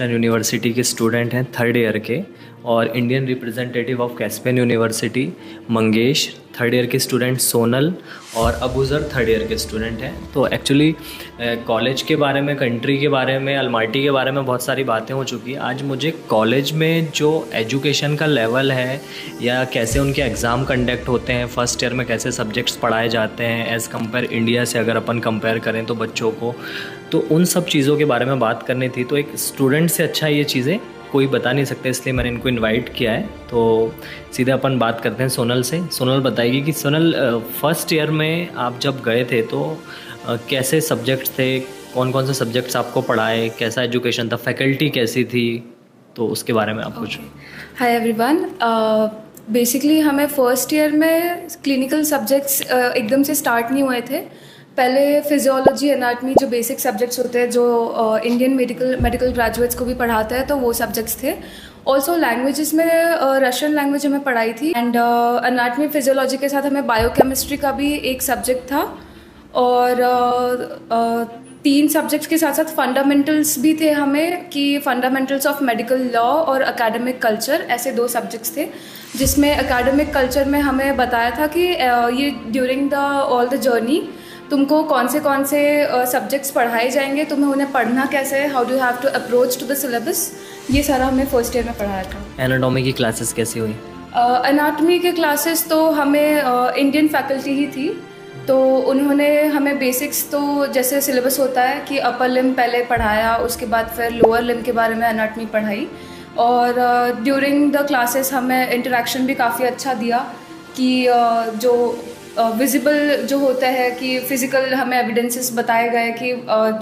International university के student हैं third year के, और Indian representative of Caspian university Mangesh third year के स्टूडेंट, सोनल और अबूज़र थर्ड ईयर के स्टूडेंट हैं। तो एक्चुअली कॉलेज के बारे में, कंट्री के बारे में, अलमाटी के बारे में बहुत सारी बातें हो चुकी हैं। आज मुझे कॉलेज में जो एजुकेशन का लेवल है या कैसे उनके एग्ज़ाम कंडक्ट होते हैं, फर्स्ट ईयर में कैसे सब्जेक्ट्स पढ़ाए जाते हैं एज़ कम्पेयर इंडिया से, अगर अपन कंपेयर करें तो बच्चों को, तो उन सब चीज़ों के बारे में बात करनी थी। तो एक स्टूडेंट से अच्छा ये चीज़ें कोई बता नहीं सकते, इसलिए मैंने इनको इनवाइट किया है। तो सीधे अपन बात करते हैं सोनल से। सोनल बताएगी कि सोनल फर्स्ट ईयर में आप जब गए थे तो कैसे सब्जेक्ट्स थे, कौन कौन से सब्जेक्ट्स आपको पढ़ाए, कैसा एजुकेशन था, फैकल्टी कैसी थी, तो उसके बारे में आप कुछ। हाय एवरीवन, बेसिकली हमें फर्स्ट ईयर में क्लिनिकल सब्जेक्ट्स एकदम से स्टार्ट नहीं हुए थे। पहले फिजियोलॉजी, एनाटमी, जो बेसिक सब्जेक्ट्स होते हैं जो इंडियन मेडिकल ग्रेजुएट्स को भी पढ़ाते हैं, तो वो सब्जेक्ट्स थे। ऑल्सो लैंग्वेजेस में रशियन लैंग्वेज हमें पढ़ाई थी, एंड एनाटमी फिजियोलॉजी के साथ हमें बायोकेमिस्ट्री का भी एक सब्जेक्ट था, और 3 सब्जेक्ट्स के साथ साथ फंडामेंटल्स भी थे हमें, कि फंडामेंटल्स ऑफ मेडिकल लॉ और एकेडमिक कल्चर, ऐसे 2 सब्जेक्ट्स थे। जिसमें एकेडमिक कल्चर में हमें बताया था कि ये during the all the journey तुमको कौन से सब्जेक्ट्स पढ़ाए जाएंगे, तुम्हें उन्हें पढ़ना कैसे है, how do have to approach to the syllabus, ये सारा हमें फर्स्ट ईयर में पढ़ाया था। एनाटॉमी की क्लासेस कैसी हुई? एनाटॉमी के क्लासेस तो हमें इंडियन फैकल्टी ही थी, तो उन्होंने हमें बेसिक्स, तो जैसे सिलेबस होता है कि अपर लिम्ब पहले पढ़ाया, उसके बाद फिर लोअर लिम्ब के बारे में एनाटॉमी पढ़ाई, और ड्यूरिंग द क्लासेस हमें इंटरेक्शन भी काफ़ी अच्छा दिया कि जो विजिबल जो होता है कि फिज़िकल हमें एविडेंसेस बताए गए कि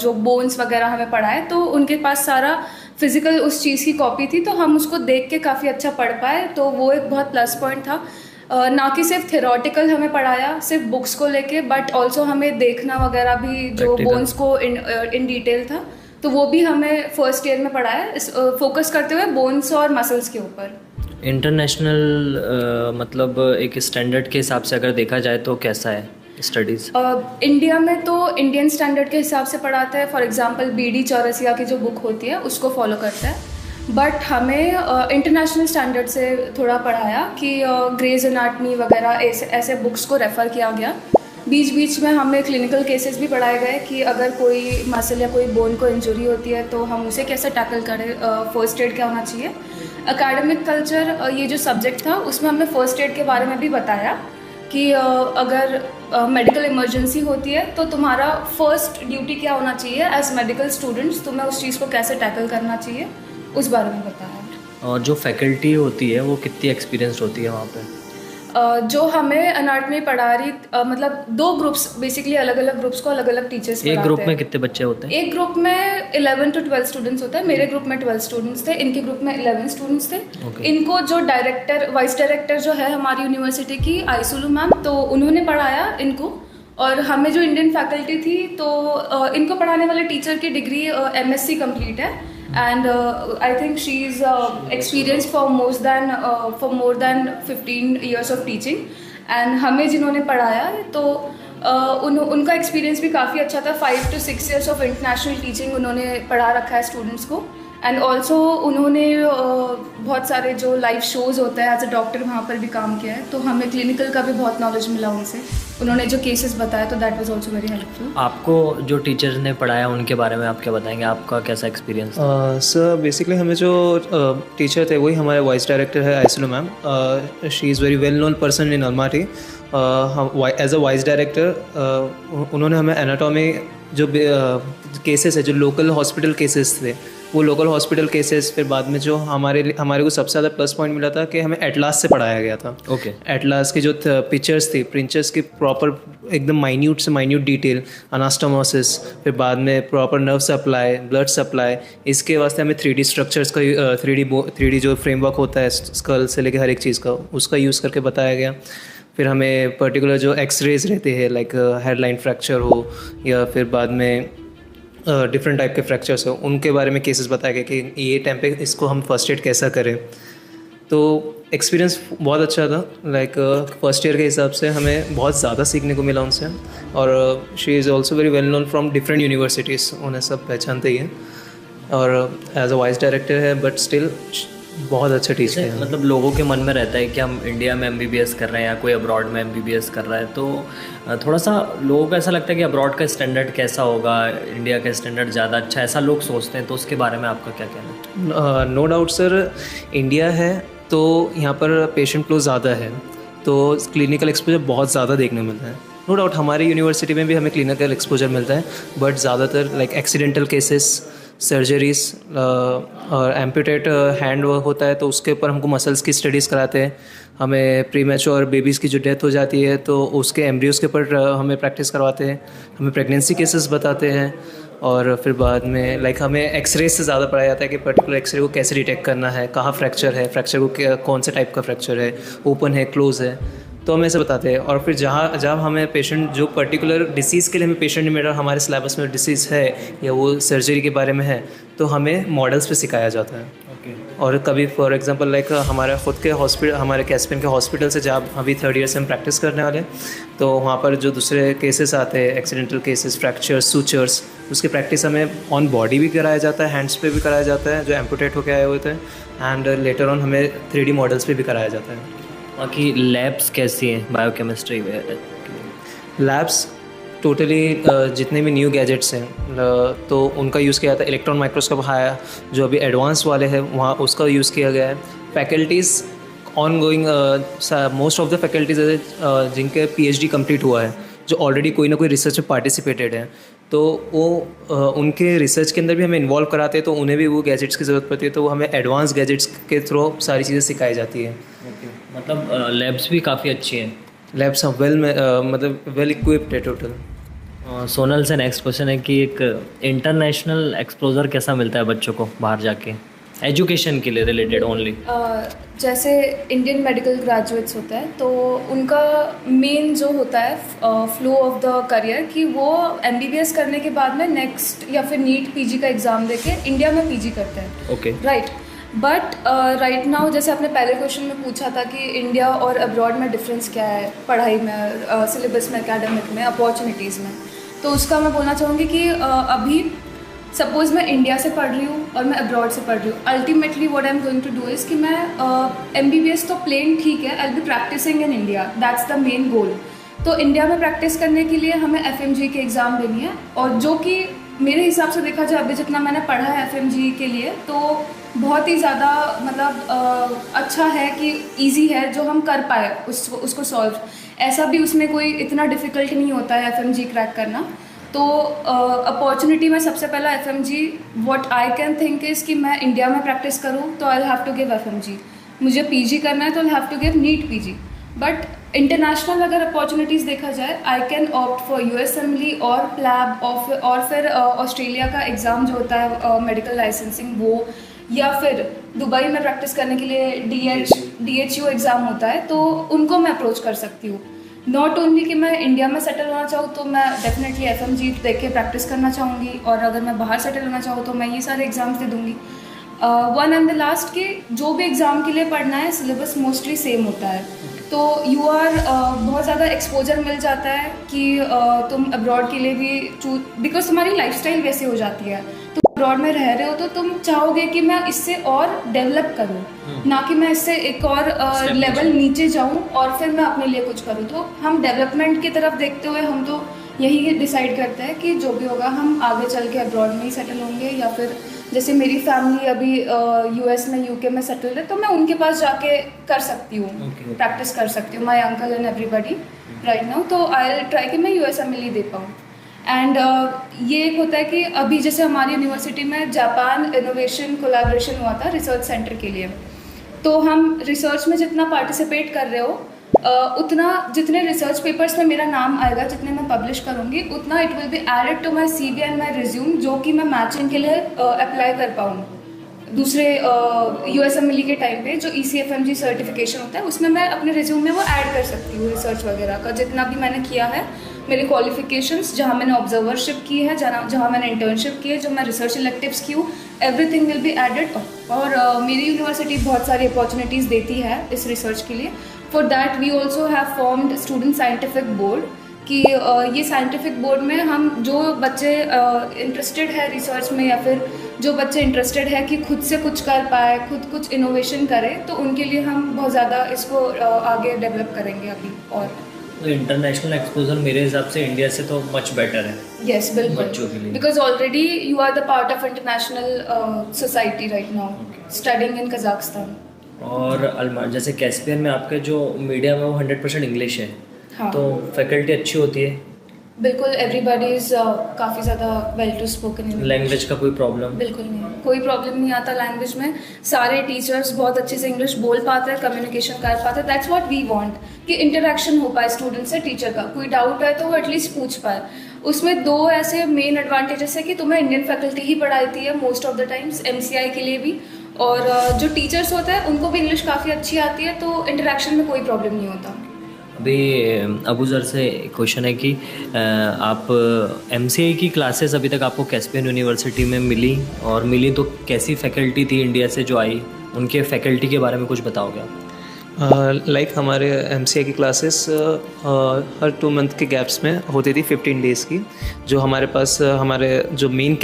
जो बोन्स वगैरह हमें पढ़ाए, तो उनके पास सारा फिज़िकल उस चीज़ की कॉपी थी, तो हम उसको देख के काफ़ी अच्छा पढ़ पाए, तो वो एक बहुत प्लस पॉइंट था। ना कि सिर्फ थ्योरेटिकल हमें पढ़ाया सिर्फ बुक्स को लेके, बट ऑल्सो हमें देखना वगैरह भी, जो बोन्स को इन डिटेल था, तो वो भी हमें फर्स्ट ईयर में पढ़ाया, फोकस करते हुए बोन्स और मसल्स के ऊपर। इंटरनेशनल मतलब एक स्टैंडर्ड के हिसाब से अगर देखा जाए तो कैसा है स्टडीज़? इंडिया में तो इंडियन स्टैंडर्ड के हिसाब से पढ़ाते हैं। फॉर एग्जांपल BD चौरसिया की जो बुक होती है उसको फॉलो करता है, बट हमें इंटरनेशनल स्टैंडर्ड से थोड़ा पढ़ाया कि ग्रेज एनाटमी वगैरह ऐसे बुक्स को रेफ़र किया गया। बीच बीच में हमें क्लिनिकल केसेस भी पढ़ाए गए कि अगर कोई मसल या कोई बोन को इंजरी होती है तो हम उसे कैसे टैकल करें, फर्स्ट एड क्या होना चाहिए। एकेडमिक कल्चर, ये जो सब्जेक्ट था उसमें हमने फर्स्ट एड के बारे में भी बताया कि अगर मेडिकल इमरजेंसी होती है तो तुम्हारा फर्स्ट ड्यूटी क्या होना चाहिए एज मेडिकल स्टूडेंट्स, तुम्हें उस चीज़ को कैसे टैकल करना चाहिए, उस बारे में बताया। और जो फैकल्टी होती है वो कितनी एक्सपीरियंस्ड होती है वहाँ पे? जो हमें एनाटॉमी पढ़ा रही, मतलब 2 ग्रुप्स, बेसिकली अलग अलग ग्रुप्स को अलग अलग टीचर्स पढ़ाते हैं। एक ग्रुप में कितने बच्चे होते हैं? एक ग्रुप में 11 to 12 स्टूडेंट्स होते हैं। मेरे ग्रुप में 12 स्टूडेंट्स थे, इनके ग्रुप में 11 स्टूडेंट्स थे। इनको जो वाइस डायरेक्टर जो है हमारी यूनिवर्सिटी की, आइसुलू मैम, तो उन्होंने पढ़ाया इनको, और हमें जो इंडियन फैकल्टी थी तो इनको पढ़ाने वाले टीचर की डिग्री MSc कंप्लीट है, and I think she is experienced for more than 15 years of teaching, and हमें जिन्होंने पढ़ाया तो उनका एक्सपीरियंस भी काफ़ी अच्छा था। 5 to 6 years of international teaching उन्होंने पढ़ा रखा है स्टूडेंट्स को, एंड ऑल्सो उन्होंने बहुत सारे जो लाइव शोज़ होता है एज अ डॉक्टर वहाँ पर भी काम किया है, तो हमें क्लिनिकल का भी बहुत नॉलेज मिला उनसे। उन्होंने जो केसेस बताया तो that was also very helpful. आपको जो टीचर्स ने पढ़ाया उनके बारे में आप क्या बताएंगे, आपका कैसा एक्सपीरियंस? सर बेसिकली हमें जो टीचर थे वही हमारे वाइस डायरेक्टर है Aisulu ma'am. She is very well known person in Almaty. As a vice director उन्होंने हमें एनाटॉमी जो केसेस है, जो लोकल हॉस्पिटल केसेस थे, वो लोकल हॉस्पिटल केसेस, फिर बाद में जो हमारे को सबसे ज़्यादा प्लस पॉइंट मिला था कि हमें एटलास से पढ़ाया गया था। ओके। एटलास की जो पिक्चर्स थी, प्रिंचर्स की प्रॉपर एकदम माइन्यूट से माइन्यूट डिटेल, अनास्टोमोसिस, फिर बाद में proper nerve supply, blood supply, इसके वास्ते हमें 3D स्ट्रक्चर्स का 3D जो फ्रेमवर्क होता है स्कल से लेकर हर एक चीज़ का, उसका यूज़ करके बताया गया। फिर हमें पर्टिकुलर जो एक्सरेज रहते हैं, लाइक हेडलाइन फ्रैक्चर हो या फिर बाद में डिफरेंट टाइप के फ्रैक्चर्स हो, उनके बारे में केसेस बताया गया कि ये टाइम पे इसको हम फर्स्ट एड कैसा करें। तो एक्सपीरियंस बहुत अच्छा था। लाइक फर्स्ट ईयर के हिसाब से हमें बहुत ज़्यादा सीखने को मिला उनसे, और she is also very well known from different universities, उन्हें सब पहचानते ही हैं। और एज अ वाइस डायरेक्टर है, बट स्टिल बहुत अच्छा टीचर है। मतलब लोगों के मन में रहता है कि हम इंडिया में एमबीबीएस कर रहे हैं या कोई अब्रॉड में एमबीबीएस कर रहा है, तो थोड़ा सा लोगों को ऐसा लगता है कि अब्रॉड का स्टैंडर्ड कैसा होगा, इंडिया का स्टैंडर्ड ज़्यादा अच्छा, ऐसा लोग सोचते हैं। तो उसके बारे में आपका क्या कहना है? नो डाउट सर, इंडिया है तो यहाँ पर पेशेंट फ्लो ज़्यादा है, तो क्लिनिकल एक्सपोजर बहुत ज़्यादा देखने मिलता है। नो डाउट हमारी यूनिवर्सिटी में भी हमें क्लिनिकल एक्सपोजर मिलता है, बट ज़्यादातर लाइक एक्सीडेंटल केसेस, सर्जरीज और एम्पूटेट हैंड होता है तो उसके ऊपर हमको मसल्स की स्टडीज़ कराते हैं। हमें प्रीमैच्योर बेबीज़ की जो डेथ हो जाती है तो उसके एम्ब्रियोज़ के ऊपर हमें प्रैक्टिस करवाते हैं। हमें प्रेगनेंसी केसेस बताते हैं, और फिर बाद में लाइक हमें एक्सरे से ज़्यादा पढ़ाया जाता है कि पर्टिकुलर एक्सरे को कैसे डिटेक्ट करना है, कहाँ फ्रैक्चर है, फ्रैक्चर को कौन से टाइप का फ्रैक्चर है, ओपन है, क्लोज है, तो हमें ऐसे बताते हैं। और फिर जब हमें पेशेंट जो पर्टिकुलर डिसीज़ के लिए हमें पेशेंट नहीं मिल रहा, हमारे सिलेबस में डिसीज़ है या वो सर्जरी के बारे में है, तो हमें मॉडल्स पे सिखाया जाता है। और कभी फॉर एग्जांपल लाइक हमारा खुद के हॉस्पिटल, हमारे कैस्पियन के हॉस्पिटल से जब अभी 3rd ईयर से हम प्रैक्टिस करने वाले, तो वहाँ पर जो दूसरे केसेस आते हैं, एक्सीडेंटल केसेस, फ्रैक्चर्स, सूचर्स, उसकी प्रैक्टिस हमें ऑन बॉडी भी कराया जाता है, हैंड्स पे भी कराया जाता है जो एम्पूटेट होकर आए हुए थे, एंड लेटर ऑन हमें 3D मॉडल्स पे भी कराया जाता है। बाकी लैब्स कैसी हैं बायोकेमिस्ट्री में? लैब्स टोटली जितने भी न्यू गैजेट्स हैं तो उनका यूज़ किया जाता है। इलेक्ट्रॉन माइक्रोस्कोप आया जो अभी एडवांस वाले हैं, वहाँ उसका यूज़ किया गया है। Faculties on going, most of the faculties जिनके PhD कंप्लीट हुआ है, जो ऑलरेडी कोई ना कोई रिसर्च में पार्टिसिपेटेड है, तो वो उनके रिसर्च के अंदर भी हमें इन्वॉल्व कराते हैं, तो उन्हें भी वो गैजेट्स की ज़रूरत पड़ती है, तो वो हमें एडवांस गैजेट्स के थ्रू सारी चीज़ें सिखाई जाती है। मतलब लैब्स भी काफ़ी अच्छी हैं। लैब्स मतलब वेल इक्विप्ड है टोटल। सोनल से नेक्स्ट क्वेश्चन है कि एक इंटरनेशनल एक्सपोजर कैसा मिलता है बच्चों को बाहर जाके, एजुकेशन के लिए रिलेटेड ओनली? जैसे इंडियन मेडिकल ग्रेजुएट्स होते हैं तो उनका मेन जो होता है फ्लो ऑफ द करियर कि वो MBBS करने के बाद में नेक्स्ट या फिर नीट PG का एग्ज़ाम देके इंडिया में PG करते हैं। Okay, right. But right now जैसे आपने पहले क्वेश्चन में पूछा था कि इंडिया और अब्रॉड में डिफरेंस क्या है पढ़ाई में, सिलेबस में, एकेडमिक में, अपॉर्चुनिटीज़ में, तो उसका मैं बोलना चाहूँगी कि अभी सपोज़ मैं इंडिया से पढ़ रही हूँ और मैं अब्रॉड से पढ़ रही हूँ, ultimately what I am going to do is कि मैं MBBS तो प्लेन ठीक है, I will be practising in India, that's the main goal. तो इंडिया में प्रैक्टिस करने के लिए हमें FMG के एग्ज़ाम देनी है, और जो कि मेरे हिसाब से देखा जाए अभी जितना मैंने पढ़ा है FMG के लिए तो बहुत ही ज़्यादा मतलब अच्छा है कि इजी है जो हम कर पाए उसको सॉल्व। ऐसा भी उसमें कोई इतना डिफ़िकल्ट नहीं होता है FMG क्रैक करना। तो अपॉर्चुनिटी में सबसे पहला FMG, what I can think is कि मैं इंडिया में प्रैक्टिस करूँ तो I have to give FMG, मुझे PG करना है तो I have to give NEET PG। But international अगर अपॉर्चुनिटीज़ देखा जाए, I can opt for USMLE और प्लैब और फिर ऑस्ट्रेलिया का एग्ज़ाम जो होता है मेडिकल लाइसेंसिंग वो, या फिर दुबई में प्रैक्टिस करने के लिए DHU एग्ज़ाम होता है, तो उनको मैं अप्रोच कर सकती हूँ। नॉट ओनली कि मैं इंडिया में सेटल होना चाहूँ तो मैं डेफिनेटली FMG देख के प्रैक्टिस करना चाहूँगी, और अगर मैं बाहर सेटल होना चाहूँ तो मैं ये सारे एग्ज़ाम्स दे दूँगी। वन एंड द लास्ट कि जो भी एग्ज़ाम के लिए पढ़ना है सिलेबस मोस्टली सेम होता है, तो यू आर बहुत ज़्यादा एक्सपोजर मिल जाता है कि तुम अब्रॉड के लिए भी बिकॉज तुम्हारी लाइफस्टाइल वैसे हो जाती है, तुम अब्रॉड में रह रहे हो तो तुम चाहोगे कि मैं इससे और डेवलप करूँ, ना कि मैं इससे एक और लेवल नीचे जाऊँ और फिर मैं अपने लिए कुछ करूँ। तो हम डेवलपमेंट की तरफ देखते हुए हम तो यही डिसाइड करते हैं कि जो भी होगा हम आगे चल के अब्रॉड में ही सेटल होंगे, या फिर जैसे मेरी फैमिली अभी US में UK में सेटल है तो मैं उनके पास जाके कर सकती हूँ, प्रैक्टिस कर सकती हूँ, my uncle and everybody right now. तो आई ट्राई कि मैं USMLE दे पाऊँ। एंड ये एक होता है कि अभी जैसे हमारी यूनिवर्सिटी में जापान इनोवेशन कोलैबोरेशन हुआ था रिसर्च सेंटर के लिए, तो हम रिसर्च में जितना पार्टिसिपेट कर रहे हो उतना जितने रिसर्च पेपर्स में मेरा नाम आएगा, जितने मैं पब्लिश करूँगी, उतना it will be added to my CV and my resume, जो कि मैं मैचिंग के लिए अप्लाई कर पाऊँ दूसरे USMLE के टाइम पे। जो ECFMG सर्टिफिकेशन होता है उसमें मैं अपने रिज्यूम में वो ऐड कर सकती हूँ रिसर्च वगैरह का, जितना भी मैंने किया है, मेरे क्वालिफिकेशंस, जहाँ मैंने ऑब्जर्वरशिप की है, जहाँ मैंने इंटर्नशिप की है, जो मैं रिसर्च इलेक्टिव्स की हूँ, एवरीथिंग विल बी एडेड। और मेरी यूनिवर्सिटी बहुत सारी अपॉर्चुनिटीज़ देती है इस रिसर्च के लिए। For that we also have formed student scientific board कि ये साइंटिफिक बोर्ड में हम जो बच्चे इंटरेस्टेड है रिसर्च में, या फिर जो बच्चे इंटरेस्टेड है कि खुद से कुछ कर पाए, खुद कुछ इनोवेशन करें, तो उनके लिए हम बहुत ज़्यादा इसको आगे डेवलप करेंगे अभी। और तो इंटरनेशनल एक्सपोजर मेरे हिसाब से इंडिया से तो मच बेटर है। यस, बिल्कुल, बच्चों के लिए, because already you are the part of international society right now, studying in Kazakhstan. और जैसे कैस्पियन में आपके जो मीडियम है वो 100% इंग्लिश है। हाँ, तो फैकल्टी अच्छी होती है, बिल्कुल, एवरीबडी इज़ काफ़ी ज़्यादा well to spoken in. Language का कोई प्रॉब्लम? बिल्कुल नहीं, कोई प्रॉब्लम नहीं आता लैंग्वेज में। सारे टीचर्स बहुत अच्छे से इंग्लिश बोल पाते हैं, कम्युनिकेशन कर पाते हैं। दैट्स व्हाट वी वांट, कि इंटरेक्शन हो पाए स्टूडेंट से टीचर का। कोई डाउट है तो वो एटलीस्ट पूछ पाए। उसमें दो ऐसे मेन एडवांटेजेस है कि तुम्हें इंडियन फैकल्टी ही पढ़ाती है most of the times, MCI के लिए भी, और जो टीचर्स होते हैं उनको भी इंग्लिश काफ़ी अच्छी आती है, तो इंटरेक्शन में कोई प्रॉब्लम नहीं होता। अभी अबूज़र से क्वेश्चन है कि आप MCI की क्लासेस अभी तक आपको कैस्पियन यूनिवर्सिटी में मिली, और मिली तो कैसी फैकल्टी थी इंडिया से जो आई, उनके फैकल्टी के बारे में कुछ बताओगे आप? लाइक हमारे MCI की क्लासेस हर 2 मंथ के गैप्स में होती थी 15 डेज़ की, जो हमारे पास हमारे जो मेन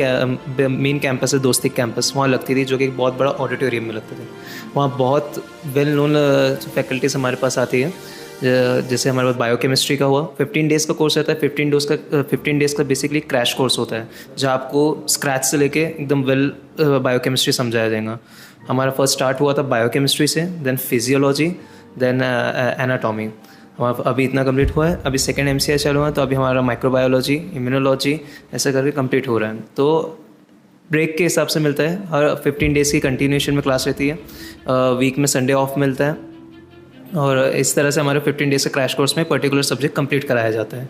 कैंपस है, दोस्ती कैंपस, वहाँ लगती थी, जो कि एक बहुत बड़ा ऑडिटोरियम में लगते थे। वहाँ बहुत वेल नोन फैकल्टीज हमारे पास आती है। जैसे हमारे पास बायोकेमिस्ट्री का हुआ, 15 डेज़ का कोर्स रहता है। 15 डेज़ का बेसिकली क्रैश कोर्स होता है, जहाँ आपको स्क्रैच से लेके एकदम वेल बायोकेमिस्ट्री समझाया जाएगा। हमारा फर्स्ट स्टार्ट हुआ था बायोकेमिस्ट्री से, देन फिजियोलॉजी, देन एनाटॉमी। हमारा अभी इतना कंप्लीट हुआ है। अभी सेकेंड MCI चालू हुआ, तो अभी हमारा माइक्रोबायोलॉजी, इम्यूनोलॉजी ऐसा करके कंप्लीट हो रहा है। तो ब्रेक के हिसाब से मिलता है, हर 15 डेज़ की कंटिन्यूशन में क्लास रहती है। वीक में संडे ऑफ मिलता है, और इस तरह से हमारे 15 डेज के क्रैश कोर्स में पर्टिकुलर सब्जेक्ट कंप्लीट कराया जाता है।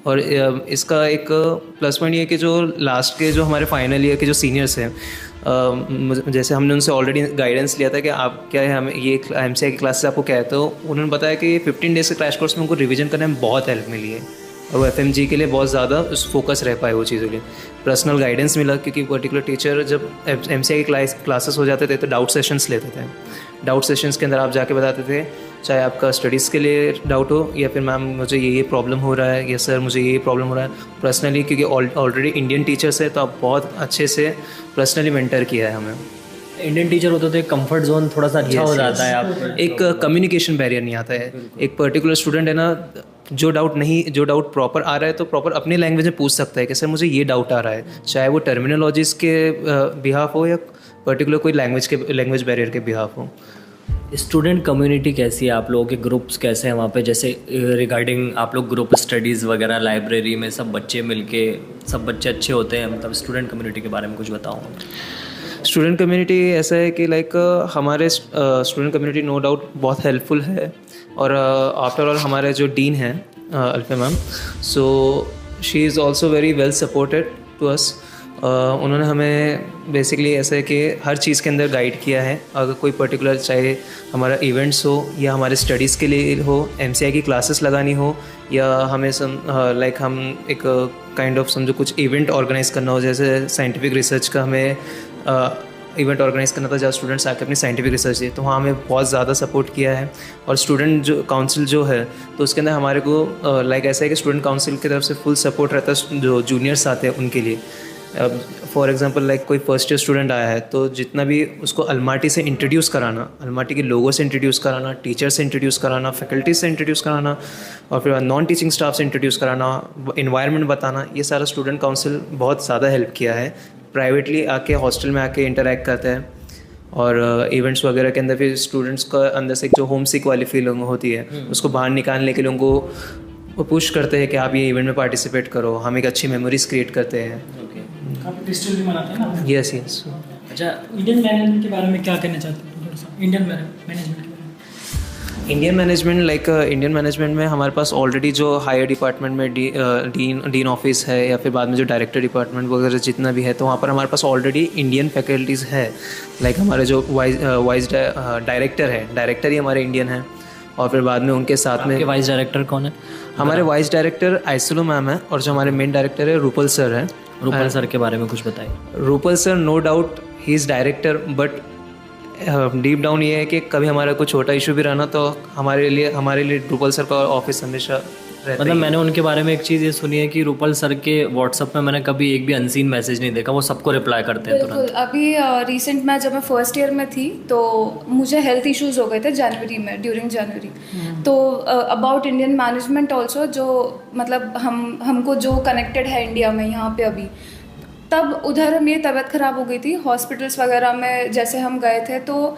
और इसका एक प्लस पॉइंट ये है कि जो लास्ट के जो हमारे फाइनल ईयर के जो सीनियर्स हैं, जैसे हमने उनसे ऑलरेडी गाइडेंस लिया था कि आप क्या है, हमें ये MCI की क्लासेस आपको क्या है, तो उन्होंने बताया कि 15 डेज के क्रैश कोर्स में उनको रिवीजन करने में बहुत हेल्प मिली है, और वो FMG के लिए बहुत ज़्यादा उस फोकस रह पाए वो चीज़ों के लिए। पर्सनल गाइडेंस मिला, क्योंकि पर्टिकुलर टीचर जब MCI की क्लासेस हो जाते थे तो डाउट सेशंस लेते थे। डाउट सेशंस के अंदर आप जाके बताते थे, चाहे आपका स्टडीज़ के लिए डाउट हो, या फिर मैम मुझे ये प्रॉब्लम हो रहा है, या सर मुझे ये प्रॉब्लम हो रहा है पर्सनली, क्योंकि ऑलरेडी इंडियन टीचर्स है, तो आप बहुत अच्छे से पर्सनली मेंटर किया है हमें। इंडियन टीचर होते तो एक कंफर्ट जोन थोड़ा सा अच्छा हो जाता है, आप एक कम्युनिकेशन बैरियर नहीं आता है। एक पर्टिकुलर स्टूडेंट है ना, जो डाउट प्रॉपर आ रहा है तो प्रॉपर अपनी लैंग्वेज में पूछ सकता है कि सर मुझे ये डाउट आ रहा है, चाहे वो टर्मिनोलॉजीज़ के बिहाफ हो या पर्टिकुलर कोई लैंग्वेज बैरियर के बिहाफ हो। स्टूडेंट कम्युनिटी कैसी है, आप लोगों के ग्रुप्स कैसे हैं वहाँ पे? जैसे रिगार्डिंग आप लोग ग्रुप स्टडीज़ वगैरह, लाइब्रेरी में सब बच्चे मिलके, सब बच्चे अच्छे होते हैं, मतलब स्टूडेंट कम्युनिटी के बारे में कुछ बताओ। स्टूडेंट कम्युनिटी ऐसा है कि लाइक हमारे स्टूडेंट कम्युनिटी नो डाउट बहुत हेल्पफुल है, और आफ्टर ऑल हमारे जो डीन हैं Alpha ma'am, so she is also very well supported to us. उन्होंने हमें बेसिकली ऐसा है कि हर चीज़ के अंदर गाइड किया है। अगर कोई पर्टिकुलर, चाहे हमारा इवेंट्स हो या हमारे स्टडीज़ के लिए हो, MCI की क्लासेस लगानी हो, या हमें लाइक हम एक काइंड ऑफ समझो कुछ इवेंट ऑर्गेनाइज़ करना हो, जैसे साइंटिफिक रिसर्च का हमें इवेंट ऑर्गेनाइज़ करना था जहाँ स्टूडेंट्स आके अपनी साइंटिफिक रिसर्च दिए, तो वहाँ हमें बहुत ज़्यादा सपोर्ट किया है। और स्टूडेंट जो काउंसिल जो है, तो उसके अंदर हमारे को लाइक ऐसा है कि स्टूडेंट काउंसिल की तरफ से फुल सपोर्ट रहता है जो जूनियर्स आते हैं उनके लिए। फॉर एग्जांपल लाइक कोई फर्स्ट ईयर स्टूडेंट आया है, तो जितना भी उसको अलमाटी से इंट्रोड्यूस कराना, अलमाटी के लोगों से इंट्रोड्यूस कराना, टीचर से इंट्रोड्यूस कराना, फैकल्टी से इंट्रोड्यूस कराना, और फिर नॉन टीचिंग स्टाफ से इंट्रोड्यूस कराना, इन्वायरमेंट बताना, ये सारा स्टूडेंट काउंसिल बहुत ज़्यादा हेल्प किया है। प्राइवेटली आके हॉस्टल में आके इंटरेक्ट करते हैं, और इवेंट्स वगैरह के अंदर फिर स्टूडेंट्स का अंदर से जो होम सिक वाली फीलिंग होती है उसको बाहर निकालने के लिए उनको वो पुश करते हैं कि आप ये इवेंट में पार्टिसिपेट करो। हम एक अच्छी मेमोरीज क्रिएट करते हैं। काफ़ी फेस्टिवल भी मनाते हैं ना। Yes yes. अच्छा, इंडियन मैनेजमेंट के बारे में क्या कहना चाहते हैं थोड़ा सा? इंडियन मैनेजमेंट के बारे में। इंडियन मैनेजमेंट में हमारे पास ऑलरेडी जो हायर डिपार्टमेंट में डीन ऑफिस है, या फिर बाद में जो डायरेक्टर डिपार्टमेंट वगैरह जितना भी है, तो वहाँ पर हमारे पास ऑलरेडी इंडियन फैकल्टीज़ है। लाइक हमारे जो वाइस डायरेक्टर है, डायरेक्टर ही हमारे इंडियन है, और फिर बाद में उनके साथ में वाइस डायरेक्टर कौन है? हमारे वाइस डायरेक्टर आइसुलो मैम है, और जो हमारे मेन डायरेक्टर है रूपल सर है। रूपल सर के बारे में कुछ बताइए। Rupal sir no doubt he is director, but deep down ये है कि कभी हमारा कुछ छोटा इशू भी रहना तो हमारे लिए रूपल सर का ऑफिस हमेशा मतलब मैंने उनके बारे में एक चीज़ ये सुनी है कि रूपल सर के व्हाट्सएप में मैंने कभी एक भी अनसीन मैसेज नहीं देखा, वो सबको रिप्लाई करते हैं बिल्कुल। तुरंत। अभी रिसेंट में जब मैं फर्स्ट ईयर में थी तो मुझे हेल्थ इश्यूज हो गए थे जनवरी में, ड्यूरिंग जनवरी। तो अबाउट इंडियन मैनेजमेंट ऑल्सो, जो मतलब हमको जो कनेक्टेड है इंडिया में यहाँ पे अभी, तब उधर मेरी तबीयत ख़राब हो गई थी। हॉस्पिटल्स वगैरह में जैसे हम गए थे तो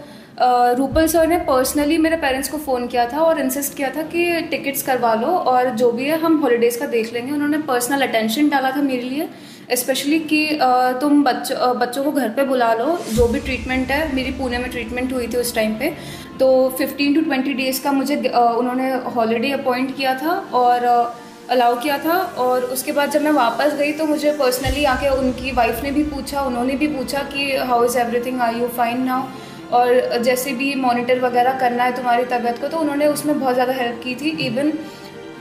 रूपल सर ने पर्सनली मेरे पेरेंट्स को फ़ोन किया था और इंसिस्ट किया था कि टिकट्स करवा लो और जो भी है हम हॉलीडेज़ का देख लेंगे। उन्होंने पर्सनल अटेंशन डाला था मेरे लिए, स्पेशली कि तुम बच्चों को घर पे बुला लो, जो भी ट्रीटमेंट है। मेरी पुणे में ट्रीटमेंट हुई थी उस टाइम पे, तो 15 to 20 डेज़ का मुझे उन्होंने हॉलीडे अपॉइंट किया था और अलाउ किया था। और उसके बाद जब मैं वापस गई तो मुझे पर्सनली आके उनकी वाइफ ने भी पूछा, उन्होंने भी पूछा कि how is everything, are you fine now, और जैसे भी मॉनिटर वगैरह करना है तुम्हारी तबीयत को, तो उन्होंने उसमें बहुत ज़्यादा हेल्प की थी। इवन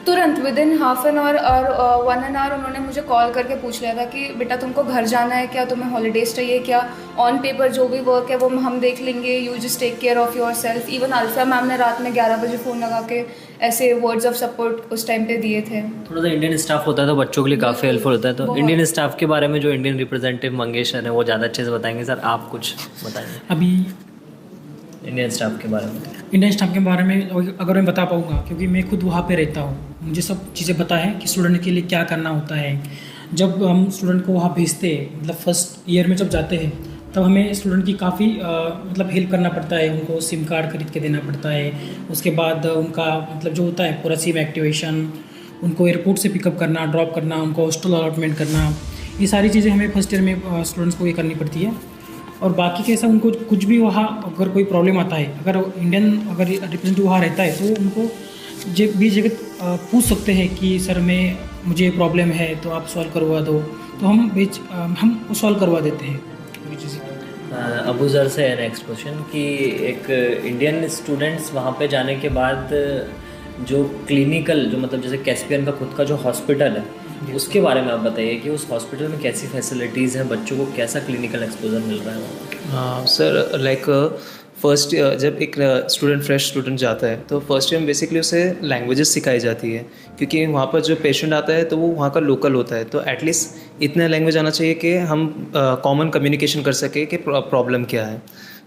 तुरंत with in half an hour और 1 an hour उन्होंने मुझे कॉल करके पूछ लिया था कि बेटा तुमको घर जाना है क्या, तुम्हें हॉलीडेज़ चाहिए क्या, ऑन पेपर जो भी वर्क है वो हम देख लेंगे, you just take care of yourself. Even Alpha ma'am ने रात में 11 बजे फ़ोन लगा के ऐसे वर्ड्स ऑफ सपोर्ट उस टाइम पे दिए थे। थोड़ा सा इंडियन स्टाफ होता है तो बच्चों के लिए काफ़ी हेल्पफुल होता है। तो इंडियन स्टाफ के बारे में जो इंडियन रिप्रेजेंटेटिव मंगेश सर है वो ज़्यादा अच्छे से बताएंगे। सर आप कुछ बताएंगे अभी इंडियन स्टाफ के बारे में? इंडियन स्टाफ के बारे में अगर मैं बता पाऊँगा, क्योंकि मैं खुद वहाँ पे रहता हूँ, मुझे सब चीज़ें पता है कि स्टूडेंट के लिए क्या करना होता है। जब हम स्टूडेंट को वहाँ भेजते हैं, मतलब फर्स्ट ईयर में जब जाते हैं, तब हमें स्टूडेंट की काफ़ी मतलब हेल्प करना पड़ता है। उनको सिम कार्ड खरीद के देना पड़ता है, उसके बाद उनका मतलब जो होता है पूरा सिम एक्टिवेशन, उनको एयरपोर्ट से पिकअप करना, ड्रॉप करना, उनको हॉस्टल अलॉटमेंट करना, ये सारी चीज़ें हमें फर्स्ट ईयर में स्टूडेंट्स को ये करनी पड़ती है। और बाकी कैसा उनको कुछ भी वहाँ अगर कोई प्रॉब्लम आता है, अगर इंडियन अगर रिप्रेजेंटेटिव वहाँ रहता है तो उनको भी जगह पूछ सकते हैं कि सर मुझे प्रॉब्लम है तो आप सॉल्व करवा दो, तो हम सॉल्व करवा देते हैं। अबू ज़र से है नेक्स्ट क्वेश्चन कि एक इंडियन स्टूडेंट्स वहाँ पे जाने के बाद जो क्लिनिकल जो मतलब जैसे कैस्पियन का खुद का जो हॉस्पिटल है उसके बारे में आप बताइए कि उस हॉस्पिटल में कैसी फैसिलिटीज़ हैं, बच्चों को कैसा क्लिनिकल एक्सपोजर मिल रहा है? हाँ सर, लाइक फर्स्ट जब एक स्टूडेंट फ्रेश स्टूडेंट जाता है तो फर्स्ट ईयर में बेसिकली उसे लैंग्वेजेस सिखाई जाती है, क्योंकि वहाँ पर जो पेशेंट आता है तो वो वहाँ का लोकल होता है, तो एटलीस्ट इतना लैंग्वेज आना चाहिए कि हम कॉमन कम्युनिकेशन कर सके कि प्रॉब्लम क्या है।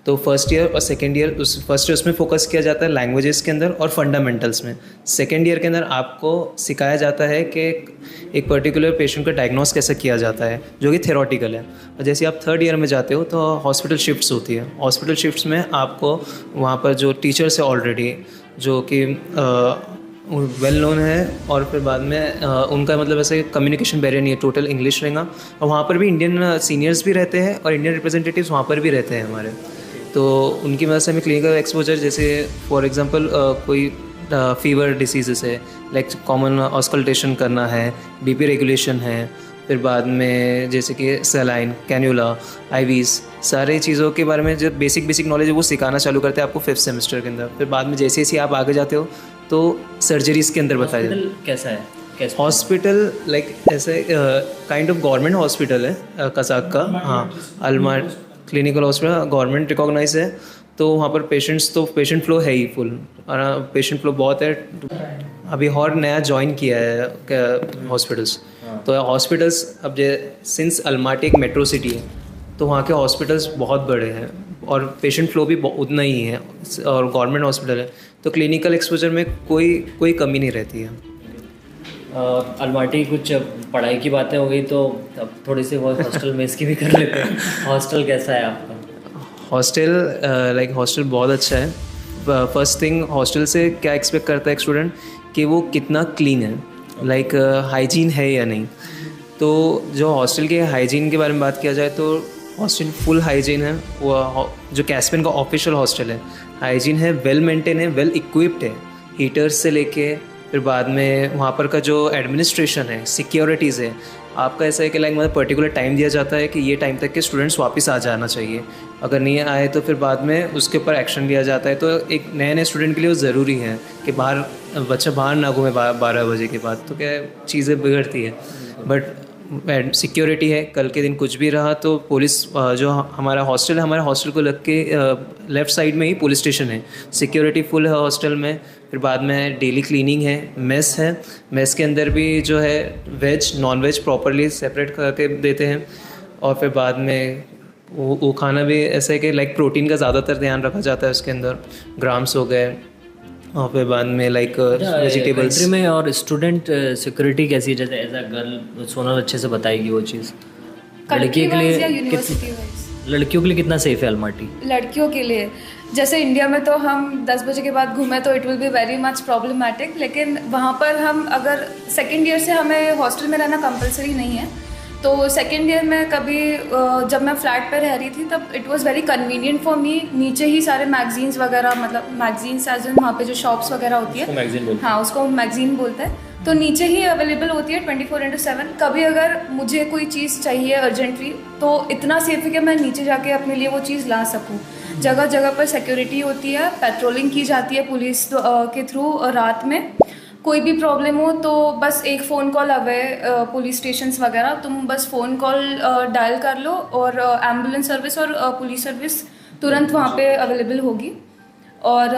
तो फर्स्ट ईयर और सेकेंड ईयर फर्स्ट ईयर उसमें फोकस किया जाता है लैंग्वेजेस के अंदर और फंडामेंटल्स में। सेकेंड ईयर के अंदर आपको सिखाया जाता है कि एक पर्टिकुलर पेशेंट का डायग्नोस कैसे किया जाता है, जो कि थेरोटिकल है। और जैसे आप थर्ड ईयर में जाते हो तो हॉस्पिटल शिफ्ट्स होती है। हॉस्पिटल शिफ्ट्स में आपको वहाँ पर जो टीचर्स है ऑलरेडी जो कि वेल नोन है, और फिर बाद में उनका मतलब ऐसे कम्युनिकेशन बैरियर नहीं है, टोटल इंग्लिश रहेगा। और वहाँ पर भी इंडियन सीनियर्स भी रहते हैं और इंडियन रिप्रेजेंटेटिव्स वहाँ पर भी रहते हैं हमारे, तो उनकी वजह से हमें क्लिनिकल एक्सपोजर जैसे फॉर एग्जांपल कोई फीवर डिसीजेस है, लाइक कॉमन ऑस्कल्टेशन करना है, बीपी रेगुलेशन है, फिर बाद में जैसे कि सलाइन, कैन्यूला, आईवीज़, सारी चीज़ों के बारे में जो बेसिक नॉलेज है वो सिखाना चालू करते हैं आपको 5th सेमेस्टर के अंदर। फिर बाद में जैसे जैसे आप आगे जाते हो तो सर्जरीज़ के अंदर बताया जाता है। कैसा है हॉस्पिटल? लाइक ऐसे काइंड ऑफ गवर्नमेंट हॉस्पिटल है कजाक का, हाँ, अल्मार क्लिनिकल हॉस्पिटल गवर्नमेंट रिकॉग्नाइज है। तो वहाँ पर पेशेंट फ्लो है ही फुल, और पेशेंट फ्लो बहुत है। अभी और नया ज्वाइन किया है हॉस्पिटल्स, तो हॉस्पिटल्स अब सिंस अल्माटी एक मेट्रो सिटी है तो वहाँ के हॉस्पिटल्स बहुत बड़े हैं और पेशेंट फ्लो भी उतना ही है, और गवर्नमेंट हॉस्पिटल है, तो क्लिनिकल एक्सपोजर में कोई कमी नहीं रहती है। अलमाटी कुछ पढ़ाई की बातें हो गई तो अब थोड़ी सी वो हॉस्टल में इसकी भी कर लेते हैं। हॉस्टल कैसा है आपका? हॉस्टल बहुत अच्छा है। फर्स्ट थिंग, हॉस्टल से क्या एक्सपेक्ट करता है एक स्टूडेंट कि वो कितना क्लीन है, लाइक हाइजीन है या नहीं। तो जो हॉस्टल के हाइजीन के बारे में बात किया जाए तो हॉस्टल फुल हाइजीन है। वो जो कैस्पियन का ऑफिशियल हॉस्टल है, हाइजीन है, वेल मेंटेन है, वेल इक्विप्ड है, हीटर्स से लेके फिर बाद में वहाँ पर का जो एडमिनिस्ट्रेशन है, सिक्योरिटीज़ है, आपका ऐसा है कि लाइक मतलब पर्टिकुलर टाइम दिया जाता है कि ये टाइम तक के स्टूडेंट्स वापस आ जाना चाहिए। अगर नहीं आए तो फिर बाद में उसके ऊपर एक्शन लिया जाता है। तो एक नए स्टूडेंट के लिए वो ज़रूरी है कि बच्चा बाहर ना घूमे 12 बजे के बाद, तो क्या चीज़ें बिगड़ती है। बट सिक्योरिटी है, कल के दिन कुछ भी रहा तो पुलिस जो हमारा हॉस्टल को लग के लेफ़्ट साइड में ही पुलिस स्टेशन है, सिक्योरिटी फुल है हॉस्टल में। फिर बाद में डेली क्लीनिंग है, मेस है, मेस के अंदर भी जो है veg non veg properly separate करके देते हैं। और फिर बाद में वो खाना भी ऐसा है कि लाइक प्रोटीन का ज़्यादातर ध्यान रखा जाता है उसके अंदर, ग्राम्स हो गए। और फिर बाद में लाइक वेजिटेबल्स कंट्री में। और स्टूडेंट सिक्योरिटी कैसी है, जैसे एज अ गर्ल सोनल अच्छे से बताएगी वो चीज़। लड़की के लिए यूनिवर्सिटी वाइज लड़कियों के लिए कितना सेफ है अलमाटी? लड़कियों के लिए जैसे इंडिया में तो हम 10 बजे के बाद घूमें तो it will be very much problematic, लेकिन वहाँ पर हम अगर सेकेंड ईयर से हमें हॉस्टल में रहना कंपलसरी नहीं है। तो सेकेंड ईयर में कभी जब मैं फ्लैट पर रह रही थी तब it was very convenient for me, नीचे ही सारे मैगजीन्स वगैरह, मतलब मैगजीन्स एज इन वहाँ पे जो शॉप्स वगैरह होती है, मैगजीन हाँ उसको मैगजीन बोलते हैं, तो नीचे ही अवेलेबल होती है 24/7। कभी अगर मुझे कोई चीज़ चाहिए अर्जेंटली तो इतना सेफ है कि मैं नीचे जाके अपने लिए वो चीज़ ला सकूँ। जगह जगह पर सिक्योरिटी होती है, पेट्रोलिंग की जाती है पुलिस के थ्रू। रात में कोई भी प्रॉब्लम हो तो बस एक phone call away police stations वगैरह, तुम बस फ़ोन कॉल डायल कर लो और एम्बुलेंस सर्विस और पुलिस सर्विस तुरंत वहाँ पे अवेलेबल होगी। और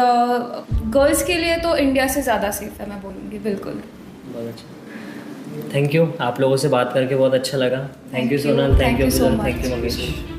गर्ल्स के लिए तो इंडिया से ज़्यादा सेफ है मैं बोलूँगी, बिल्कुल। बहुत अच्छा, थैंक यू। आप लोगों से बात करके बहुत अच्छा लगा। Thank you Sonal, thank you so much. Thank you Mangesh.